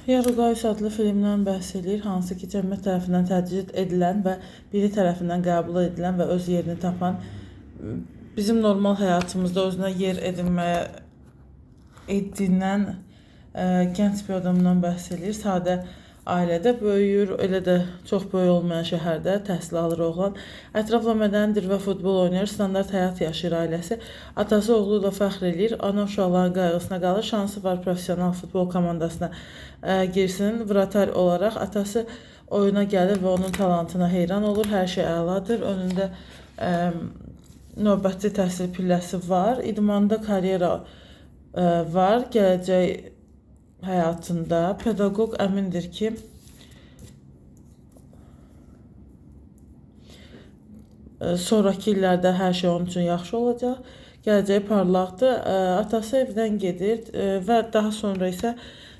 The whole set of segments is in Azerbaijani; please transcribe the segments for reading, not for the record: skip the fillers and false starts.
Yaruqayus adlı filmdən bəhs edir, hansı ki, cəmiyyət tərəfindən təcrid edilən və biri tərəfindən qəbul edilən və öz yerini tapan, bizim normal həyatımızda özünə yer edinən gənc bir adamdan bəhs edir. Sadə ailədə böyüyür, elə də çox böyük olmayan şəhərdə təhsil alır oğlan. Ətrafla mədənidir və futbol oynayır, standart həyat yaşayır ailəsi. Atası oğlu da fəxr edir, ana uşaqların qayğısına qalır, şansı var professional futbol komandasına girsin. Vratar olaraq atası oyuna gəlir və onun talantına heyran olur, hər şey əladır. Önündə növbəti təhsil pilləsi var, idmanda karyera var, gələcək həyatında. Pedaqoq əmindir ki, sonraki illərdə hər şey onun üçün yaxşı olacaq, gələcəyi parlaqdır. Atası evdən gedir və daha sonra isə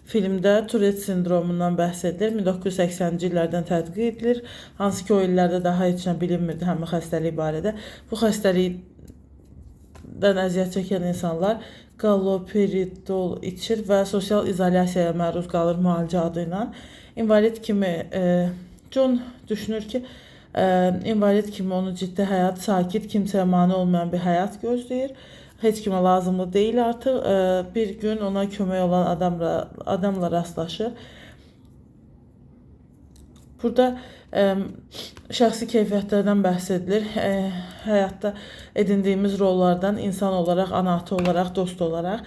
filmdə Turet sindromundan bəhs edilir. 1980-ci illərdən tədqiq edilir, hansı ki o illərdə daha heç nə bilinmirdi həmin xəstəlik barədə. Bu xəstəlikdən əziyyət çəkən insanlar galoperidol içir və sosial izolyasiyaya məruz qalır müalicə adı ilə. İnvalid kimi John düşünür ki, invalid kimi onu ciddi həyat, sakit, kimsəyə mane olmayan bir həyat gözləyir. Heç kimə lazımlı deyil artıq. Bir gün ona kömək olan adamla rastlaşır. Burada şəxsi keyfiyyətlərdən bəhs edilir. Həyatda edindiyimiz rollardan insan olaraq, ana-ata olaraq, dost olaraq.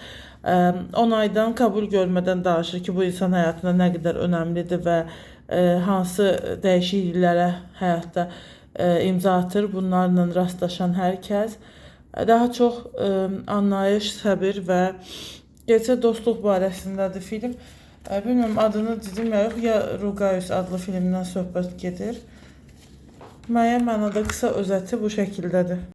10 aydan qəbul görmədən danışır ki, bu insan həyatında nə qədər önəmlidir və hansı dəyişikliklərə həyatda imza atır. Bunlarla rastlaşan hər kəs. Daha çox anlayış, səbir və gerçək dostluq barəsindədir film. Bilmirəm, adını dedim ya yox, Yaruqayus adlı filmdən söhbət gedir. Müəyyən mənada qısa özəti bu şəkildədir.